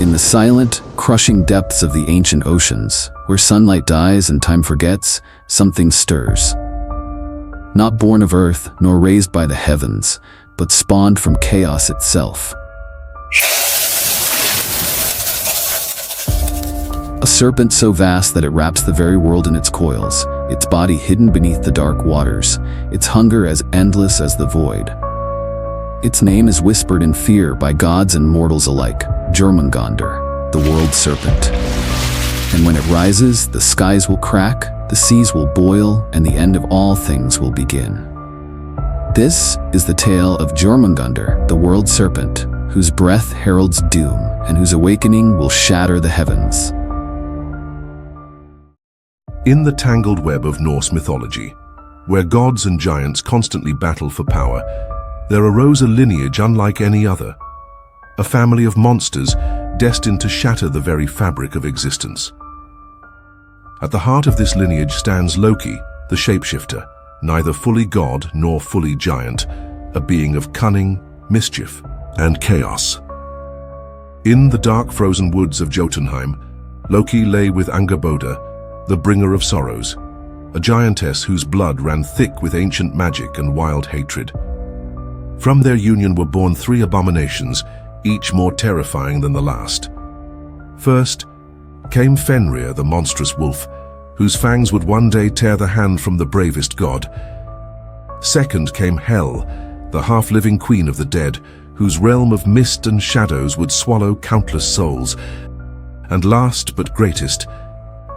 In the silent, crushing depths of the ancient oceans, where sunlight dies and time forgets, something stirs. Not born of earth, nor raised by the heavens, but spawned from chaos itself. A serpent so vast that it wraps the very world in its coils, its body hidden beneath the dark waters, its hunger as endless as the void. Its name is whispered in fear by gods and mortals alike, Jörmungandr, the World Serpent. And when it rises, the skies will crack, the seas will boil, and the end of all things will begin. This is the tale of Jormungandr, the World Serpent, whose breath heralds doom and whose awakening will shatter the heavens. In the tangled web of Norse mythology, where gods and giants constantly battle for power, there arose a lineage unlike any other, a family of monsters destined to shatter the very fabric of existence. At the heart of this lineage stands Loki, the shapeshifter, neither fully god nor fully giant, a being of cunning, mischief, and chaos. In the dark frozen woods of Jotunheim, Loki lay with Angerboda, the bringer of sorrows, a giantess whose blood ran thick with ancient magic and wild hatred. From their union were born 3 abominations, each more terrifying than the last. First came Fenrir, the monstrous wolf, whose fangs would one day tear the hand from the bravest god. Second came Hel, the half-living queen of the dead, whose realm of mist and shadows would swallow countless souls. And last but greatest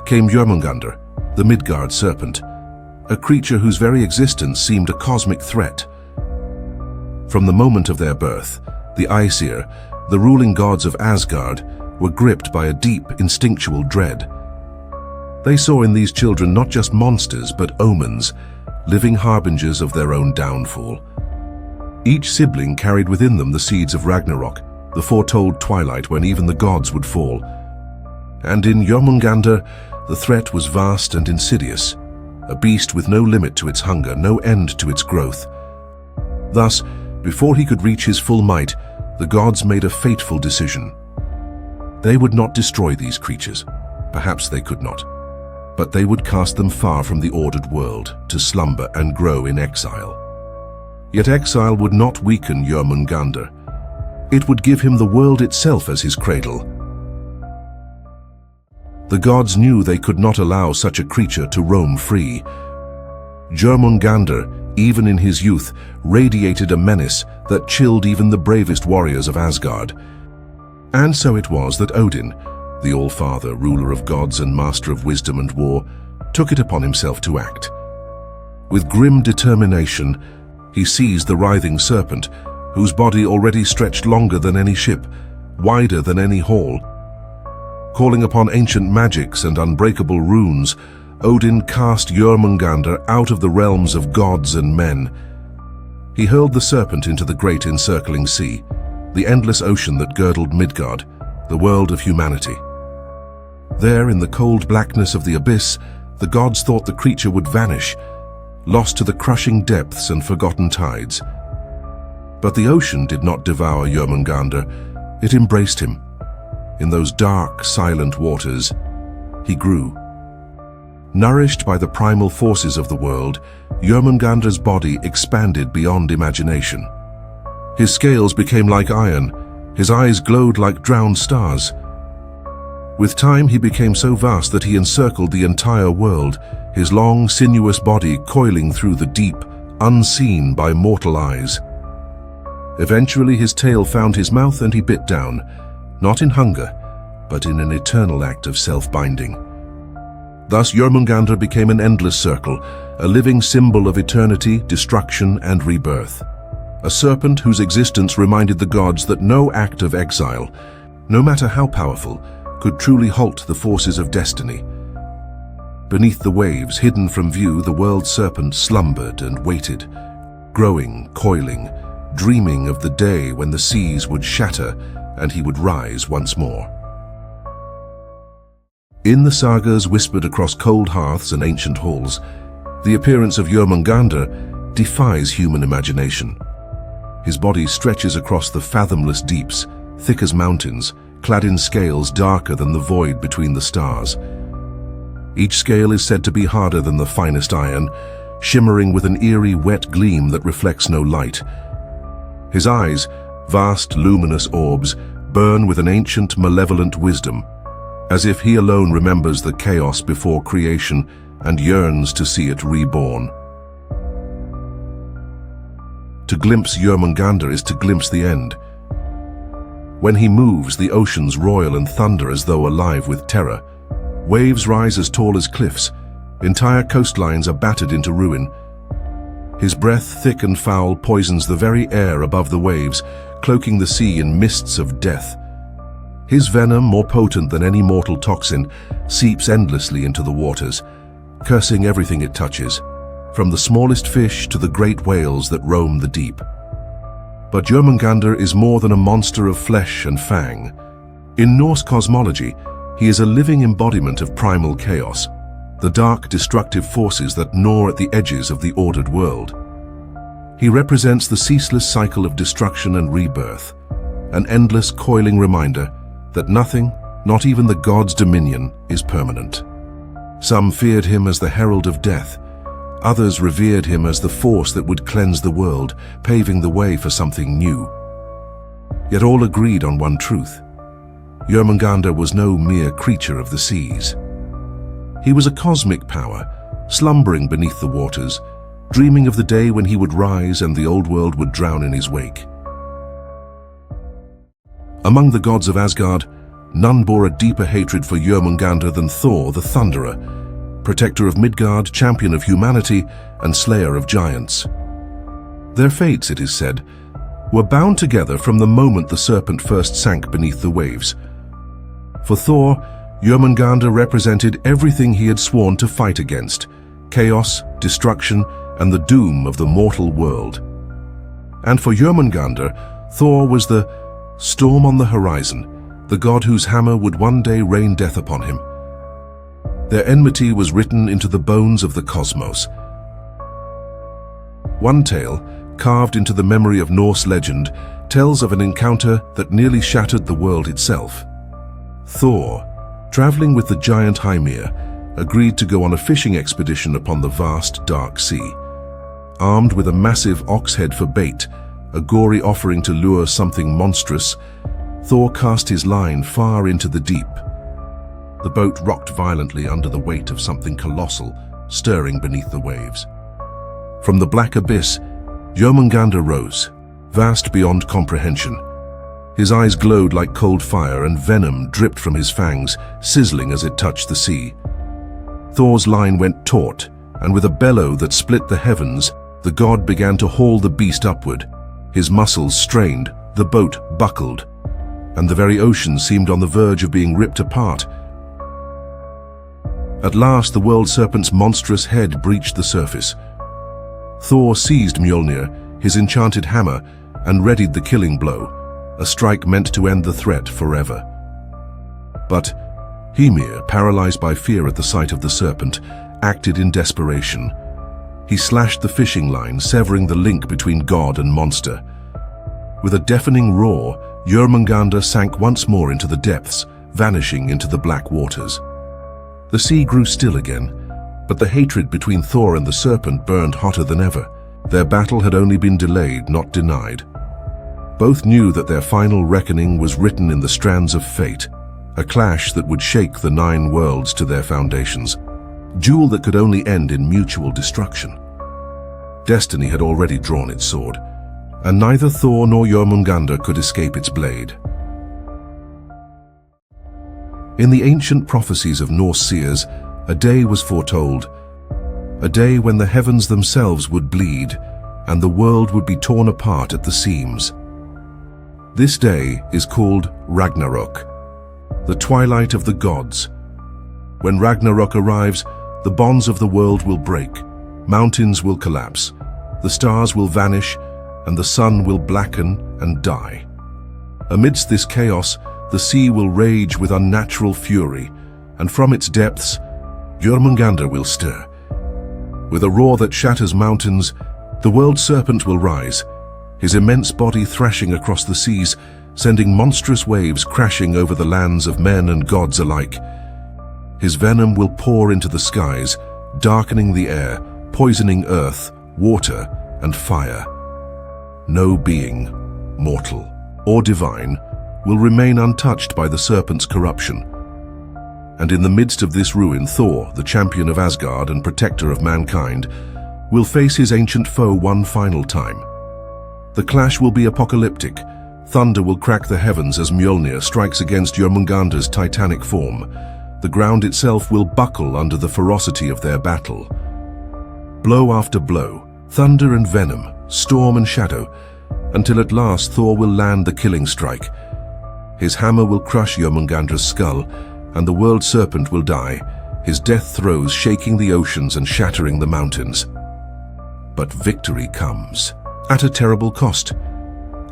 came Jörmungandr, the Midgard serpent, a creature whose very existence seemed a cosmic threat. From the moment of their birth, the Aesir, the ruling gods of Asgard, were gripped by a deep, instinctual dread. They saw in these children not just monsters, but omens, living harbingers of their own downfall. Each sibling carried within them the seeds of Ragnarok, the foretold twilight when even the gods would fall. And in Jormungandr, the threat was vast and insidious, a beast with no limit to its hunger, no end to its growth. Thus, before he could reach his full might, the gods made a fateful decision. They would not destroy these creatures, perhaps they could not, but they would cast them far from the ordered world, to slumber and grow in exile. Yet exile would not weaken Jörmungandr. It would give him the world itself as his cradle. The gods knew they could not allow such a creature to roam free. Jörmungandr, even in his youth, radiated a menace that chilled even the bravest warriors of Asgard. And so it was that Odin, the All-Father, ruler of gods and master of wisdom and war, took it upon himself to act. With grim determination, he seized the writhing serpent, whose body already stretched longer than any ship, wider than any hall. Calling upon ancient magics and unbreakable runes, Odin cast Jörmungandr out of the realms of gods and men. He hurled the serpent into the great encircling sea, the endless ocean that girdled Midgard, the world of humanity. There, in the cold blackness of the abyss, the gods thought the creature would vanish, lost to the crushing depths and forgotten tides. But the ocean did not devour Jörmungandr, it embraced him. In those dark, silent waters, he grew. Nourished by the primal forces of the world, Jörmungandr's body expanded beyond imagination. His scales became like iron, his eyes glowed like drowned stars. With time he became so vast that he encircled the entire world, his long, sinuous body coiling through the deep, unseen by mortal eyes. Eventually his tail found his mouth and he bit down, not in hunger, but in an eternal act of self-binding. Thus Jörmungandr became an endless circle, a living symbol of eternity, destruction, and rebirth. A serpent whose existence reminded the gods that no act of exile, no matter how powerful, could truly halt the forces of destiny. Beneath the waves, hidden from view, the World Serpent slumbered and waited, growing, coiling, dreaming of the day when the seas would shatter and he would rise once more. In the sagas whispered across cold hearths and ancient halls, the appearance of Jörmungandr defies human imagination. His body stretches across the fathomless deeps, thick as mountains, clad in scales darker than the void between the stars. Each scale is said to be harder than the finest iron, shimmering with an eerie, wet gleam that reflects no light. His eyes, vast, luminous orbs, burn with an ancient, malevolent wisdom, as if he alone remembers the chaos before creation and yearns to see it reborn. To glimpse Jörmungandr is to glimpse the end. When he moves, the oceans roil and thunder as though alive with terror. Waves rise as tall as cliffs. Entire coastlines are battered into ruin. His breath, thick and foul, poisons the very air above the waves, cloaking the sea in mists of death. His venom, more potent than any mortal toxin, seeps endlessly into the waters, cursing everything it touches, from the smallest fish to the great whales that roam the deep. But Jörmungandr is more than a monster of flesh and fang. In Norse cosmology, he is a living embodiment of primal chaos, the dark, destructive forces that gnaw at the edges of the ordered world. He represents the ceaseless cycle of destruction and rebirth, an endless, coiling reminder that nothing, not even the god's dominion, is permanent. Some feared him as the herald of death. Others revered him as the force that would cleanse the world, paving the way for something new. Yet all agreed on one truth. Jörmungandr was no mere creature of the seas. He was a cosmic power, slumbering beneath the waters, dreaming of the day when he would rise and the old world would drown in his wake. Among the gods of Asgard, none bore a deeper hatred for Jörmungandr than Thor, the Thunderer, protector of Midgard, champion of humanity, and slayer of giants. Their fates, it is said, were bound together from the moment the serpent first sank beneath the waves. For Thor, Jörmungandr represented everything he had sworn to fight against: chaos, destruction, and the doom of the mortal world. And for Jörmungandr, Thor was the storm on the horizon, the god whose hammer would one day rain death upon him. Their enmity was written into the bones of the cosmos. One tale, carved into the memory of Norse legend, tells of an encounter that nearly shattered the world itself. Thor, traveling with the giant Hymir, agreed to go on a fishing expedition upon the vast, dark sea. Armed with a massive ox head for bait, a gory offering to lure something monstrous, Thor cast his line far into the deep. The boat rocked violently under the weight of something colossal, stirring beneath the waves. From the black abyss, Jörmungandr rose, vast beyond comprehension. His eyes glowed like cold fire, and venom dripped from his fangs, sizzling as it touched the sea. Thor's line went taut, and with a bellow that split the heavens, the god began to haul the beast upward. His muscles strained, the boat buckled, and the very ocean seemed on the verge of being ripped apart. At last, the World Serpent's monstrous head breached the surface. Thor seized Mjolnir, his enchanted hammer, and readied the killing blow, a strike meant to end the threat forever. But Hymir, paralyzed by fear at the sight of the serpent, acted in desperation. He slashed the fishing line, severing the link between god and monster. With a deafening roar, Jörmungandr sank once more into the depths, vanishing into the black waters. The sea grew still again, but the hatred between Thor and the serpent burned hotter than ever. Their battle had only been delayed, not denied. Both knew that their final reckoning was written in the strands of fate, a clash that would shake the 9 worlds to their foundations, duel that could only end in mutual destruction. Destiny had already drawn its sword, and neither Thor nor Jörmungandr could escape its blade. In the ancient prophecies of Norse seers, a day was foretold, a day when the heavens themselves would bleed and the world would be torn apart at the seams. This day is called Ragnarok, the twilight of the gods. When Ragnarok arrives, the bonds of the world will break, mountains will collapse, the stars will vanish, and the sun will blacken and die. Amidst this chaos, the sea will rage with unnatural fury, and from its depths, Jörmungandr will stir. With a roar that shatters mountains, the World Serpent will rise, his immense body thrashing across the seas, sending monstrous waves crashing over the lands of men and gods alike. His venom will pour into the skies, darkening the air, poisoning earth, water, and fire. No being, mortal or divine, will remain untouched by the serpent's corruption. And in the midst of this ruin, Thor, the champion of Asgard and protector of mankind, will face his ancient foe one final time. The clash will be apocalyptic. Thunder will crack the heavens as Mjolnir strikes against Jörmungandr's titanic form. The ground itself will buckle under the ferocity of their battle. Blow after blow, thunder and venom, storm and shadow, until at last Thor will land the killing strike. His hammer will crush Jörmungandr's skull, and the World Serpent will die, his death throes shaking the oceans and shattering the mountains. But victory comes at a terrible cost.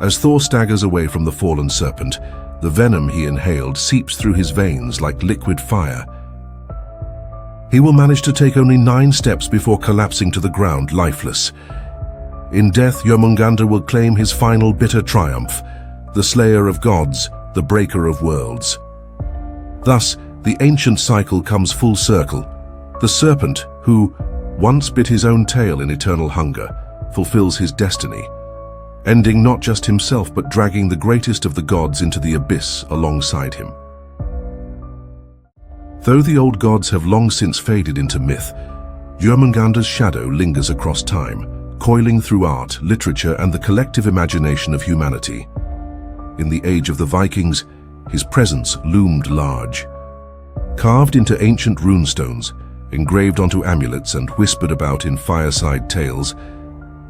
As Thor staggers away from the fallen serpent, the venom he inhaled seeps through his veins like liquid fire. He will manage to take only 9 steps before collapsing to the ground, lifeless. In death, Jörmungandr will claim his final bitter triumph, the slayer of gods, the breaker of worlds. Thus, the ancient cycle comes full circle. The serpent, who once bit his own tail in eternal hunger, fulfills his destiny, ending not just himself but dragging the greatest of the gods into the abyss alongside him. Though the old gods have long since faded into myth, Jörmungandr's shadow lingers across time, coiling through art, literature, and the collective imagination of humanity. In the age of the Vikings, his presence loomed large. Carved into ancient runestones, engraved onto amulets and whispered about in fireside tales,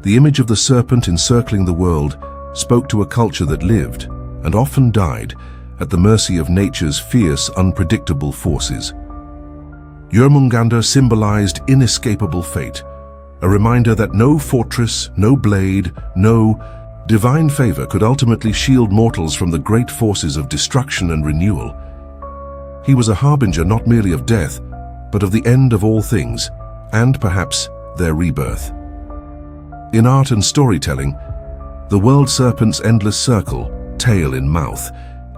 the image of the serpent encircling the world spoke to a culture that lived, and often died, at the mercy of nature's fierce, unpredictable forces. Jörmungandr symbolized inescapable fate, a reminder that no fortress, no blade, no divine favor could ultimately shield mortals from the great forces of destruction and renewal. He was a harbinger not merely of death, but of the end of all things, and perhaps their rebirth. In art and storytelling, the World Serpent's endless circle, tail in mouth,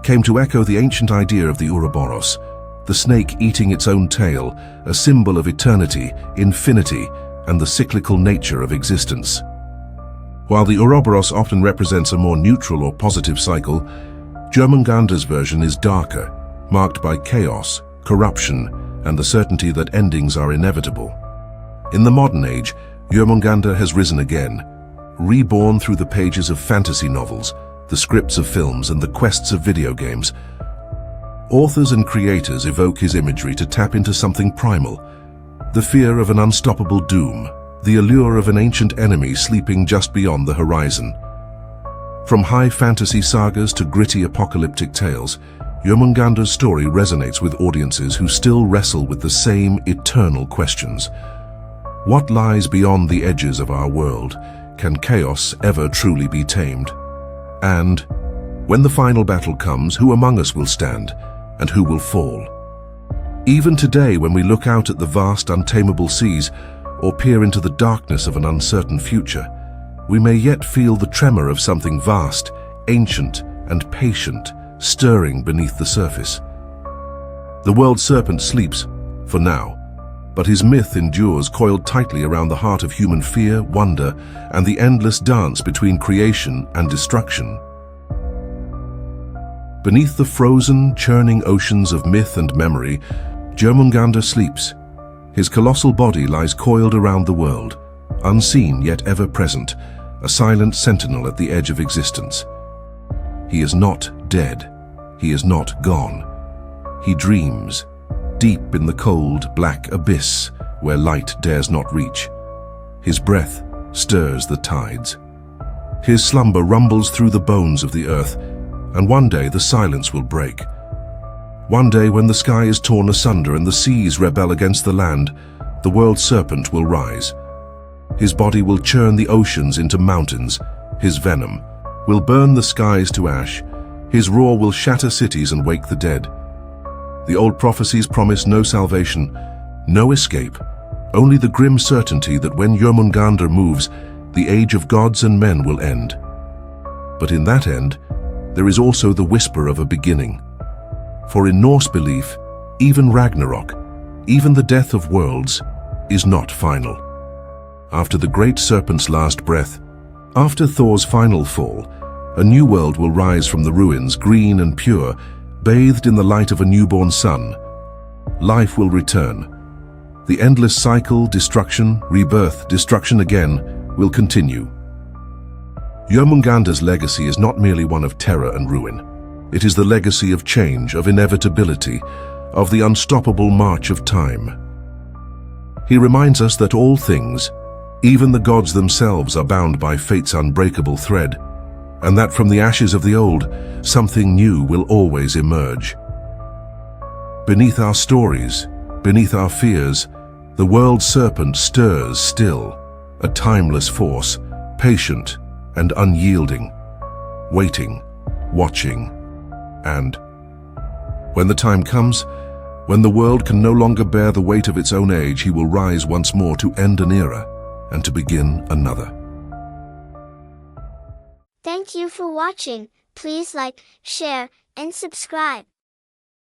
came to echo the ancient idea of the Ouroboros, the snake eating its own tail, a symbol of eternity, infinity, and the cyclical nature of existence. While the Ouroboros often represents a more neutral or positive cycle, Jörmungandr's version is darker, marked by chaos, corruption, and the certainty that endings are inevitable. In the modern age, Jörmungandr has risen again, reborn through the pages of fantasy novels, the scripts of films, and the quests of video games. Authors and creators evoke his imagery to tap into something primal, the fear of an unstoppable doom, the allure of an ancient enemy sleeping just beyond the horizon. From high fantasy sagas to gritty apocalyptic tales, Jörmungandr's story resonates with audiences who still wrestle with the same eternal questions. What lies beyond the edges of our world? Can chaos ever truly be tamed? And when the final battle comes, who among us will stand, and who will fall? Even today, when we look out at the vast, untamable seas, or peer into the darkness of an uncertain future, we may yet feel the tremor of something vast, ancient, and patient, stirring beneath the surface. The World Serpent sleeps, for now, but his myth endures, coiled tightly around the heart of human fear, wonder, and the endless dance between creation and destruction. Beneath the frozen, churning oceans of myth and memory, Jörmungandr sleeps. His colossal body lies coiled around the world, unseen yet ever present, a silent sentinel at the edge of existence. He is not dead. He is not gone. He dreams, deep in the cold, black abyss where light dares not reach. His breath stirs the tides. His slumber rumbles through the bones of the earth, and one day the silence will break. One day, when the sky is torn asunder and the seas rebel against the land, the World Serpent will rise. His body will churn the oceans into mountains. His venom will burn the skies to ash. His roar will shatter cities and wake the dead. The old prophecies promise no salvation, no escape, only the grim certainty that when Jörmungandr moves, the age of gods and men will end. But in that end, there is also the whisper of a beginning. For in Norse belief, even Ragnarok, even the death of worlds, is not final. After the great serpent's last breath, after Thor's final fall, a new world will rise from the ruins, green and pure, bathed in the light of a newborn sun. Life will return. The endless cycle, destruction, rebirth, destruction again, will continue. Jörmungandr's legacy is not merely one of terror and ruin. It is the legacy of change, of inevitability, of the unstoppable march of time. He reminds us that all things, even the gods themselves, are bound by fate's unbreakable thread, and that from the ashes of the old, something new will always emerge. Beneath our stories, beneath our fears, the World Serpent stirs still, a timeless force, patient and unyielding, waiting, watching, and when the time comes, when the world can no longer bear the weight of its own age, he will rise once more to end an era and to begin another. Thank you for watching. Please like, share, and subscribe.